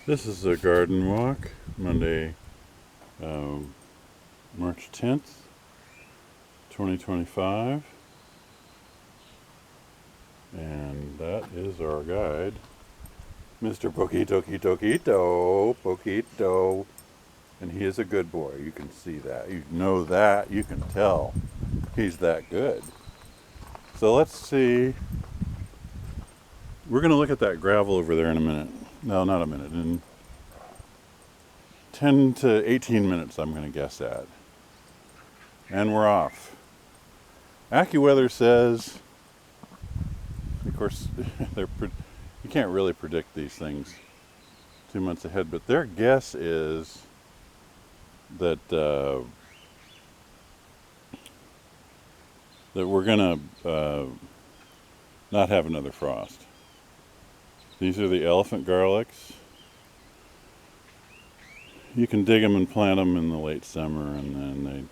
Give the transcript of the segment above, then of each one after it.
This is a garden walk, Monday, March 10th, 2025, and that is our guide, Mr. Poquito, and he is a good boy. You can see that, you know that, you can tell he's that good. So let's see, we're going to look at that gravel over there in a minute. No, not a minute, in 10 to 18 minutes I'm going to guess at. And we're off. AccuWeather says, of course, you can't really predict these things 2 months ahead, but their guess is that that we're going to not have another frost. These are the elephant garlics. You can dig them and plant them in the late summer, and then they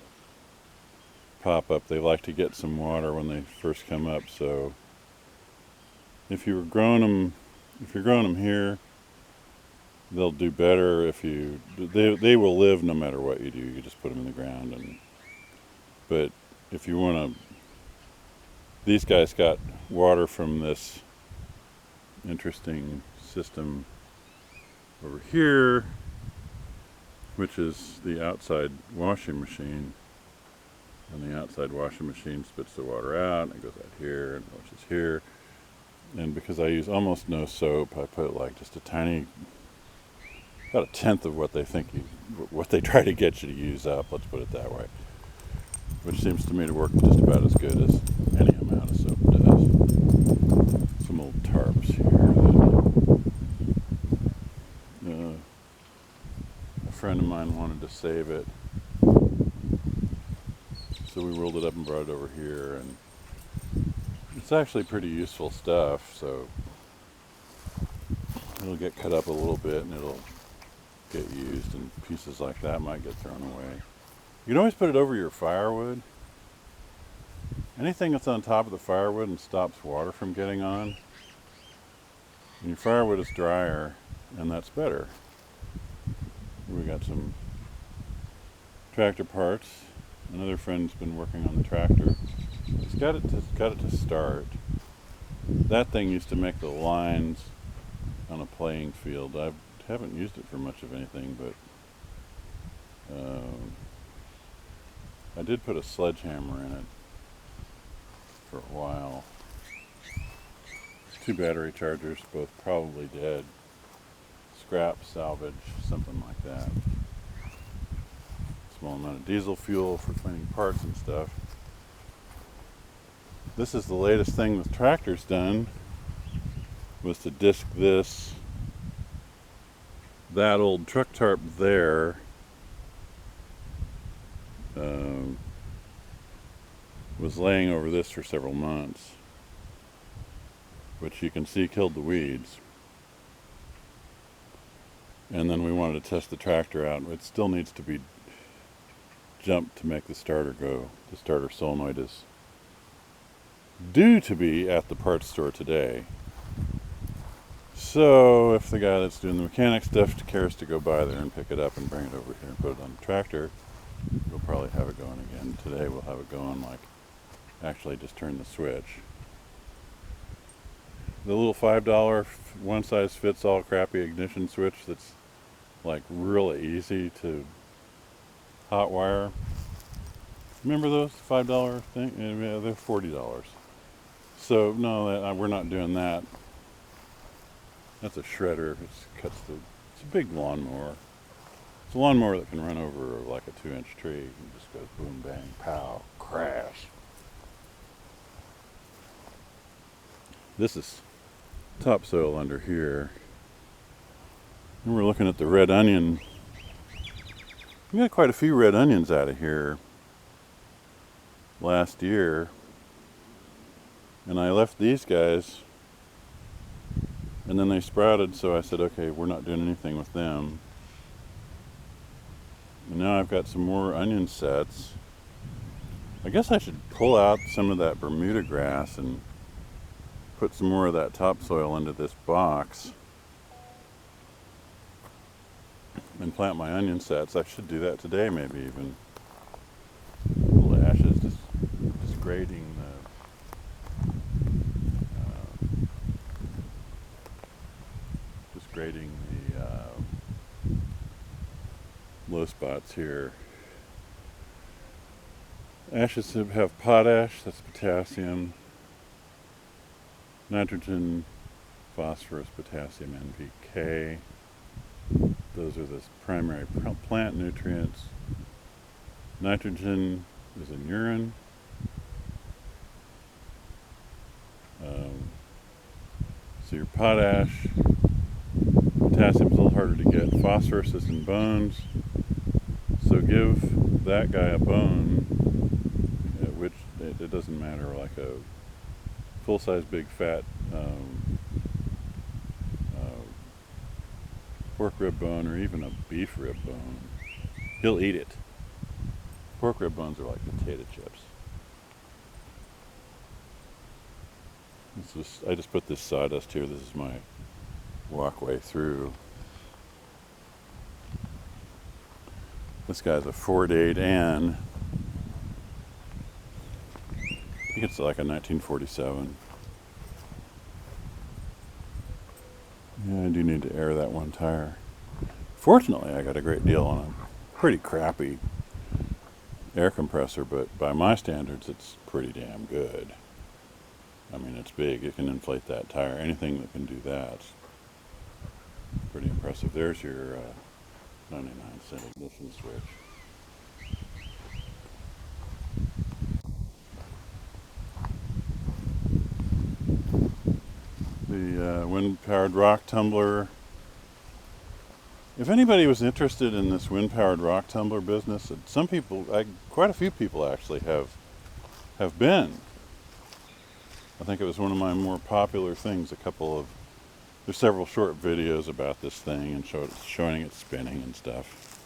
pop up. They like to get some water when they first come up. So if you're growing them here, they'll do better. They will live no matter what you do. You just put them in the ground, but if you want to, these guys got water from this interesting system over here, which is the outside washing machine, and the outside washing machine spits the water out, and it goes out here and washes here. And because I use almost no soap, I put like just a tiny, about a tenth of what they try to get you to use up, let's put it that way, which seems to me to work just about as good as any amount of soap does. Some old tarps here that a friend of mine wanted to save it, so we rolled it up and brought it over here, and it's actually pretty useful stuff. So it'll get cut up a little bit and it'll get used, and pieces like that might get thrown away. You can always put it over your firewood. Anything that's on top of the firewood and stops water from getting on, and your firewood is drier, and that's better. We got some tractor parts. Another friend's been working on the tractor. He's got it to start. That thing used to make the lines on a playing field. I haven't used it for much of anything, but I did put a sledgehammer in it for a while. 2 battery chargers, both probably dead. Scrap, salvage, something like that. Small amount of diesel fuel for cleaning parts and stuff. This is the latest thing the tractor's done, was to disc this. That old truck tarp there was laying over this for several months, which you can see killed the weeds. And then we wanted to test the tractor out. It still needs to be jumped to make the starter go. The starter solenoid is due to be at the parts store today. So if the guy that's doing the mechanic stuff cares to go by there and pick it up and bring it over here and put it on the tractor, we'll probably have it going again. Today we'll have it going, like actually just turn the switch. The little $5 one-size-fits-all crappy ignition switch that's like really easy to hot wire. Remember those $5 thing? Yeah, they're $40. So no, we're not doing that. That's a shredder. It's a big lawnmower. It's a lawnmower that can run over like a 2-inch tree and just goes boom, bang, pow, crash. This is topsoil under here. And we're looking at the red onion. We got quite a few red onions out of here last year. And I left these guys, and then they sprouted, so I said, okay, we're not doing anything with them. And now I've got some more onion sets. I guess I should pull out some of that Bermuda grass and put some more of that topsoil into this box. and plant my onion sets. I should do that today, maybe even. Little ashes, just grading the low spots here. Ashes have potash, that's potassium, nitrogen, phosphorus, potassium, NPK. Those are the primary plant nutrients. Nitrogen is in urine. So your potash, potassium is a little harder to get. Phosphorus is in bones. So give that guy a bone, which it doesn't matter, like a full-size big fat pork rib bone or even a beef rib bone. He'll eat it. Pork rib bones are like potato chips. I just put this sawdust here. This is my walkway through. This guy's a Ford 8N. I think it's like a 1947. Yeah, I do need to air that one tire. Fortunately, I got a great deal on a pretty crappy air compressor, but by my standards, it's pretty damn good. I mean, it's big. It can inflate that tire. Anything that can do that's pretty impressive. There's your 99-cent ignition switch. The wind-powered rock tumbler. If anybody was interested in this wind-powered rock tumbler business, some people, quite a few people actually have been. I think it was one of my more popular things. There's several short videos about this thing and showing it spinning and stuff.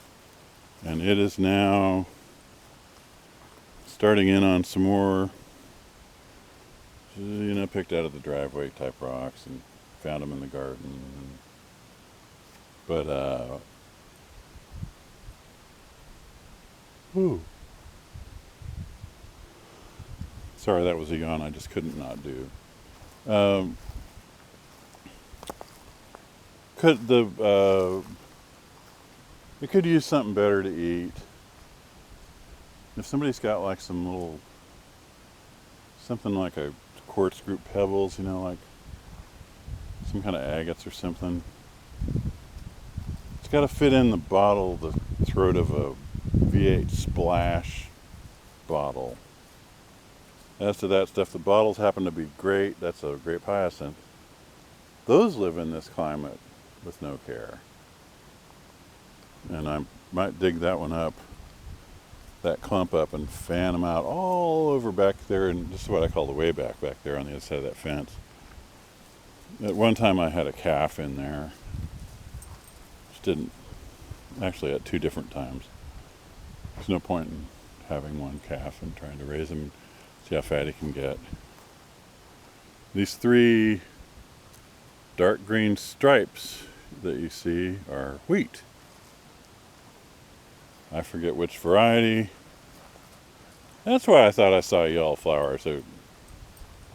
And it is now starting in on some more, picked out of the driveway type rocks and found them in the garden. But, sorry, that was a yawn I just couldn't not do. It could use something better to eat. If somebody's got like something like a quartz group pebbles, like some kind of agates or something. It's got to fit in the throat of a V8 Splash bottle. As to that stuff, the bottles happen to be great. That's a grape hyacinth. Those live in this climate with no care. And I might dig that clump up and fan them out all over back there, and this is what I call the way back there on the other side of that fence. At one time I had a calf in there. Actually at two different times. There's no point in having one calf and trying to raise him, see how fat he can get. These 3 dark green stripes that you see are wheat. I forget which variety. That's why I thought I saw a yellow flower. So a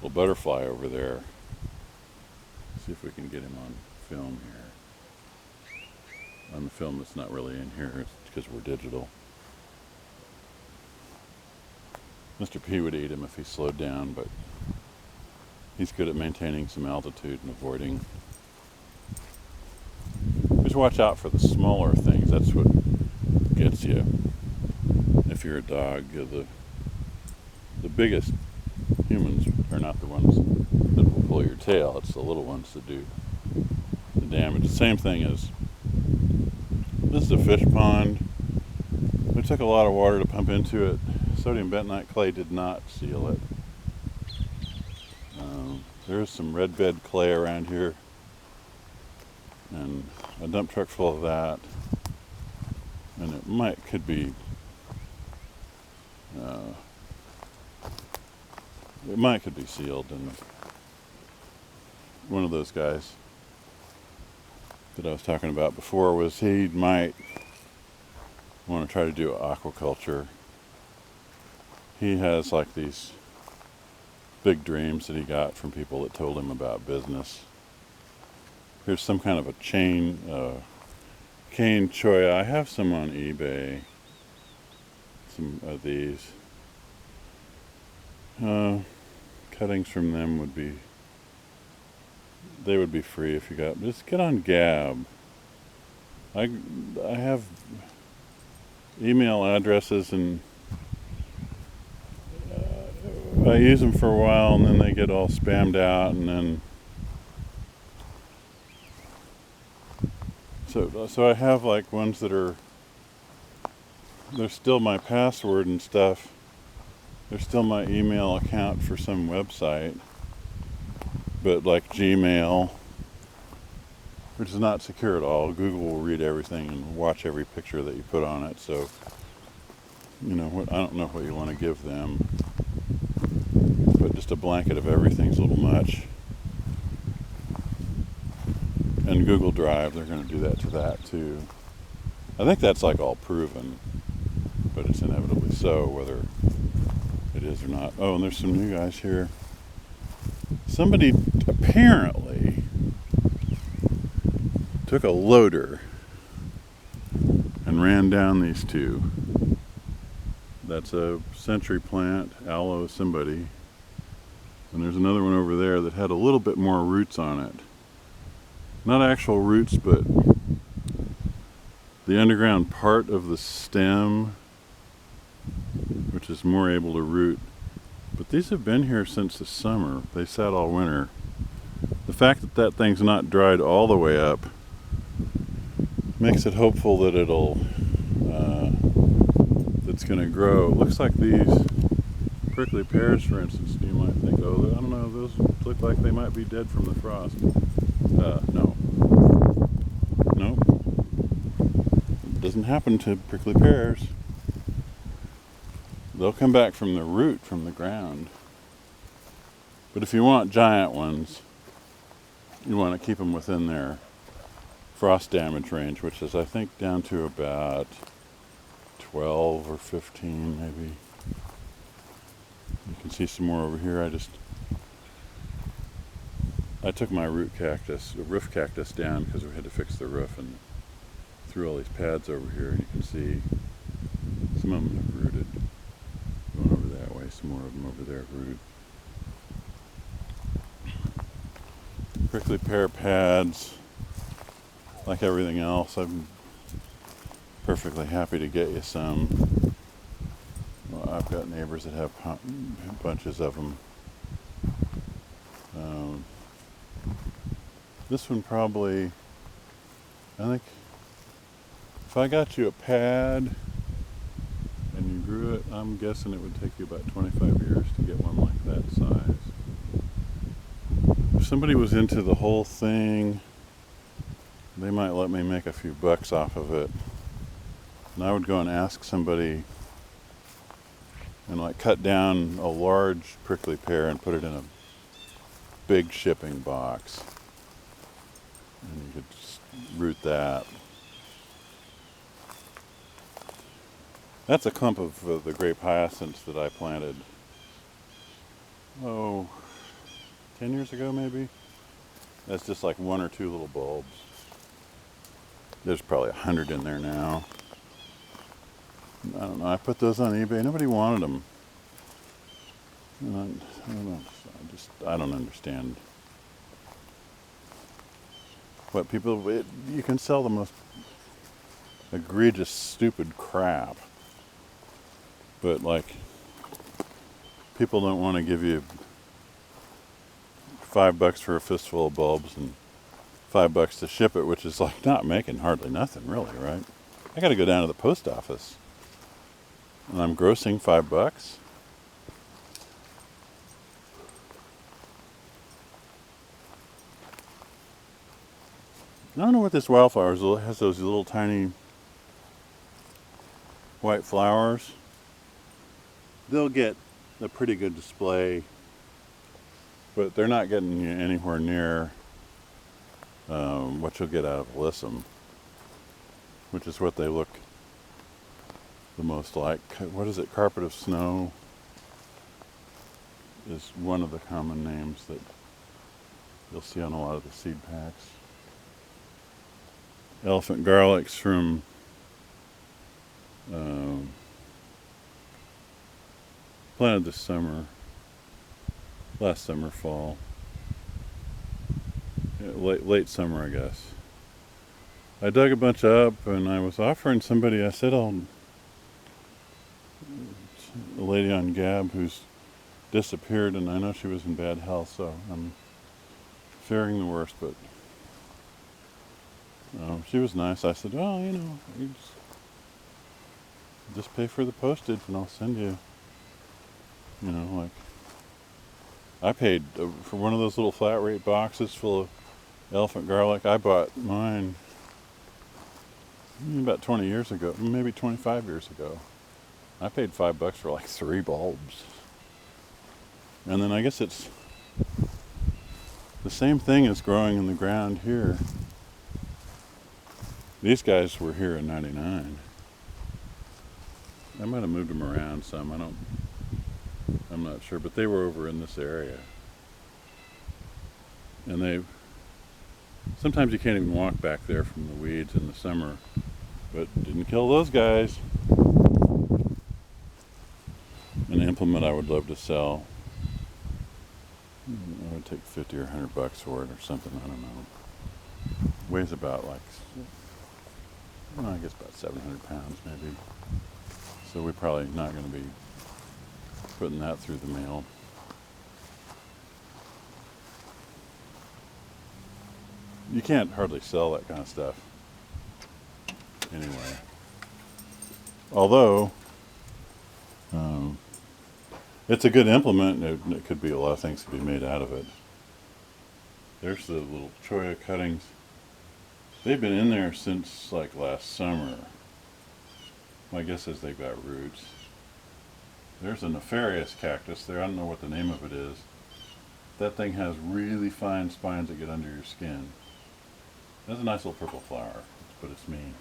little butterfly over there. See if we can get him on film here. On the film that's not really in here, it's because we're digital. Mr. P would eat him if he slowed down, but he's good at maintaining some altitude and avoiding. Just watch out for the smaller things. That's what gets you. If you're a dog, the biggest humans are not the ones that will pull your tail. It's the little ones that do the damage. The same thing as this is a fish pond. We took a lot of water to pump into it. Sodium bentonite clay did not seal it. There's some red bed clay around here, and a dump truck full of that. And it could be sealed, and one of those guys that I was talking about before was he might want to try to do aquaculture. He has like these big dreams that he got from people that told him about business. Here's some kind of a cane choya. I have some on eBay. Some of these. Cuttings from them would be free if you got. Just get on Gab. I have email addresses and I use them for a while and then they get all spammed out and then so I have like ones that are, they're still my password and stuff. They're still my email account for some website, but like Gmail, which is not secure at all. Google will read everything and watch every picture that you put on it. So, you know, I don't know what you want to give them, but just a blanket of everything's a little much. And Google Drive, they're going to do that to that too. I think that's like all proven, but it's inevitably so, whether it is or not. Oh, and there's some new guys here. Somebody apparently took a loader and ran down these two. That's a century plant, aloe somebody. And there's another one over there that had a little bit more roots on it. Not actual roots, but the underground part of the stem, which is more able to root. But these have been here since the summer. They sat all winter. The fact that that thing's not dried all the way up makes it hopeful that it's going to grow. It looks like these prickly pears, for instance, you might think, oh, I don't know, those look like they might be dead from the frost. No. It doesn't happen to prickly pears. They'll come back from the root, from the ground. But if you want giant ones, you want to keep them within their frost damage range, which is, I think, down to about 12 or 15, maybe. You can see some more over here. I took my roof cactus down because we had to fix the roof and threw all these pads over here, and you can see some of them have rooted. Going over that way, some more of them over there have rooted. Prickly pear pads, like everything else, I'm perfectly happy to get you some. Well, I've got neighbors that have bunches of them. This one probably, I think, if I got you a pad and you grew it, I'm guessing it would take you about 25 years to get one like that size. If somebody was into the whole thing, they might let me make a few bucks off of it. And I would go and ask somebody and like cut down a large prickly pear and put it in a big shipping box. And you could just root that. That's a clump of the grape hyacinths that I planted, 10 years ago maybe. That's just like one or two little bulbs. There's probably 100 in there now. I don't know, I put those on eBay, nobody wanted them. I don't know, I don't understand what people, you can sell the most egregious, stupid crap. But like, people don't want to give you $5 for a fistful of bulbs and $5 to ship it, which is like not making hardly nothing really, right? I gotta go down to the post office and I'm grossing $5. I don't know what this wildflower is. It has those little tiny white flowers. They'll get a pretty good display, but they're not getting you anywhere near what you'll get out of alyssum, which is what they look the most like. What is it? Carpet of snow is one of the common names that you'll see on a lot of the seed packs. Elephant garlic's from planted this summer, last summer, fall, late summer, I guess. I dug a bunch up, and I was offering somebody, I said, a lady on Gab who's disappeared, and I know she was in bad health, so I'm fearing the worst, but she was nice. I said, well, you just pay for the postage and I'll send you, like, I paid for one of those little flat rate boxes full of elephant garlic. I bought mine about 20 years ago, maybe 25 years ago. I paid $5 for like 3 bulbs. And then I guess it's the same thing as growing in the ground here. These guys were here in '99. I might have moved them around some. I'm not sure, but they were over in this area. And sometimes you can't even walk back there from the weeds in the summer, but didn't kill those guys. An implement I would love to sell. I would take $50 or $100 for it or something, I don't know. Weighs about I guess about 700 pounds maybe. So we're probably not going to be putting that through the mail. You can't hardly sell that kind of stuff anyway. Although, it's a good implement, and it could be a lot of things to be made out of it. There's the little cholla cuttings. They've been in there since like last summer. My guess is they've got roots. There's a nefarious cactus there. I don't know what the name of it is. That thing has really fine spines that get under your skin. It has a nice little purple flower, but it's mean.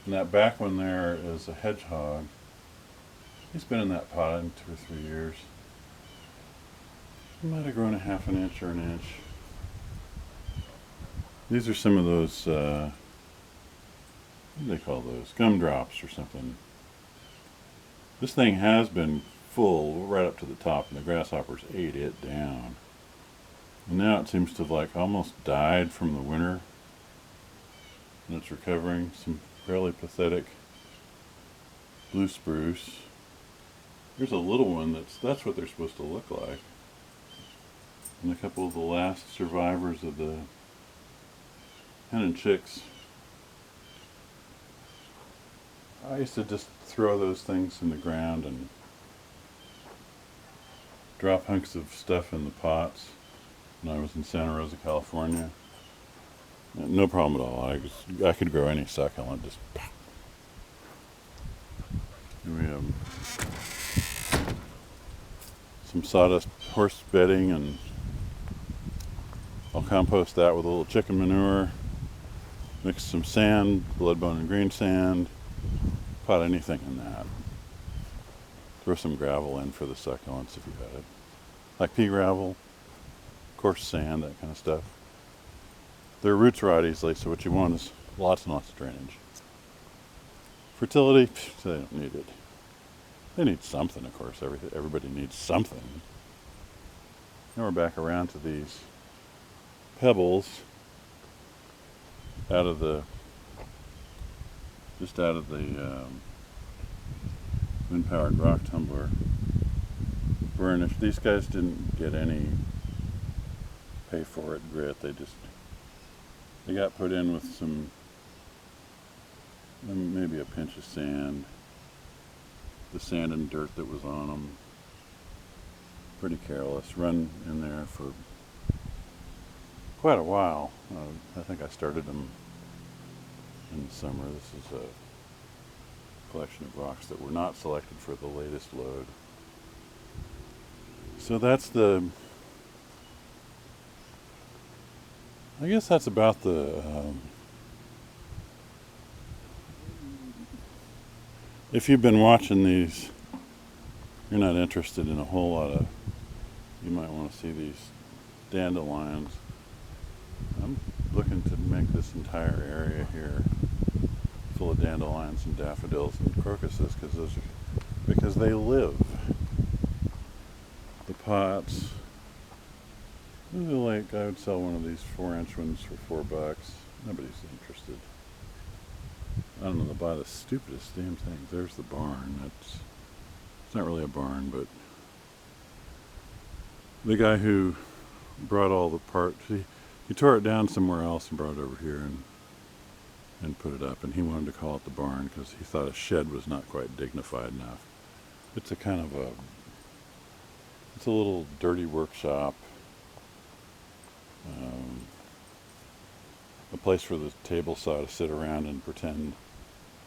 And that back one there is a hedgehog. He's been in that pot in 2 or 3 years. He might have grown a ½ an inch or an inch. These are some of those, what do they call those? Gumdrops or something. This thing has been full right up to the top, and the grasshoppers ate it down. And now it seems to have like almost died from the winter. And it's recovering. Some fairly pathetic blue spruce. Here's a little one that's what they're supposed to look like. And a couple of the last survivors of the hen and chicks. I used to just throw those things in the ground and drop hunks of stuff in the pots when I was in Santa Rosa, California. No problem at all. I could grow any succulent. Just here we have some sawdust horse bedding, and I'll compost that with a little chicken manure. Mix some sand, blood bone and green sand. Pot anything in that. Throw some gravel in for the succulents if you had it. Like pea gravel, coarse sand, that kind of stuff. Their roots rot easily, so what you want is lots and lots of drainage. Fertility, they don't need it. They need something, of course. Everybody needs something. Now we're back around to these pebbles just out of the wind-powered rock tumbler. Burnished. These guys didn't get any pay for it grit. They got put in with some, maybe a pinch of sand. The sand and dirt that was on them. Pretty careless. Run in there for quite a while. I think I started them in the summer. This is a collection of rocks that were not selected for the latest load. So that's the I guess that's about the, if you've been watching these, you're not interested in a whole lot of, you might want to see these dandelions. I'm looking to make this entire area here full of dandelions and daffodils and crocuses because they live. The pots. Like I would sell one of these 4-inch ones for $4. Nobody's interested. I don't know, they buy the stupidest damn things. There's the barn. It's not really a barn, but the guy who brought all the parts, he tore it down somewhere else and brought it over here and put it up. And he wanted to call it the barn because he thought a shed was not quite dignified enough. It's a kind of it's a little dirty workshop. A place for the table saw to sit around and pretend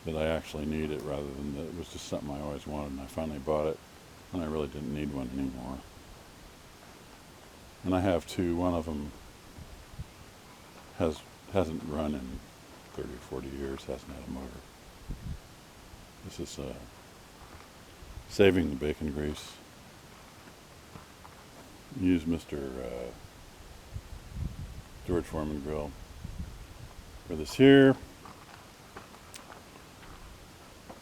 that I actually need it rather than that it was just something I always wanted, and I finally bought it and I really didn't need one anymore. And I have two. One of them hasn't run in 30 or 40 years, hasn't had a motor. This is saving the bacon grease. Use Mr. George Foreman grill for this here.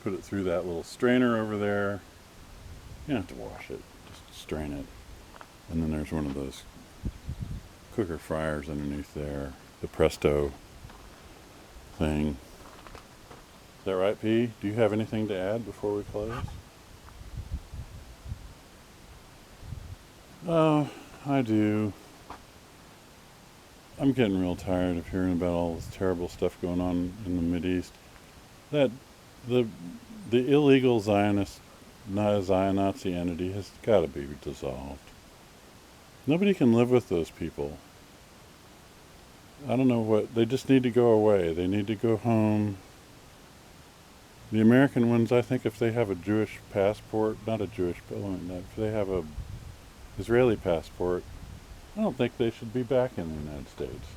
Put it through that little strainer over there. You don't have to wash it, just strain it. And then there's one of those cooker fryers underneath there, the Presto thing. Is that right, P? Do you have anything to add before we close? Oh, I do. I'm getting real tired of hearing about all this terrible stuff going on in the Mideast. That the illegal Zionist, Nazi entity has got to be dissolved. Nobody can live with those people. I don't know what, they just need to go away. They need to go home. The American ones, I think if they have a Jewish passport, not a Jewish, but if they have a Israeli passport, I don't think they should be back in the United States.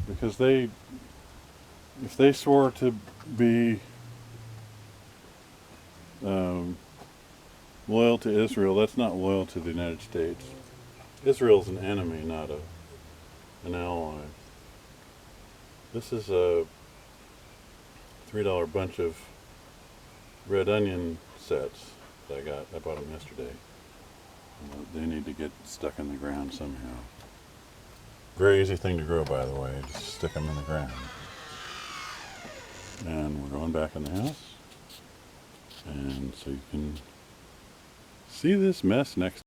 Because if they swore to be loyal to Israel, that's not loyal to the United States. Israel's an enemy, not an ally. This is a $3 bunch of red onion sets that I bought them yesterday. They need to get stuck in the ground somehow. Very easy thing to grow, by the way. Just stick them in the ground. And we're going back in the house. And so you can see this mess next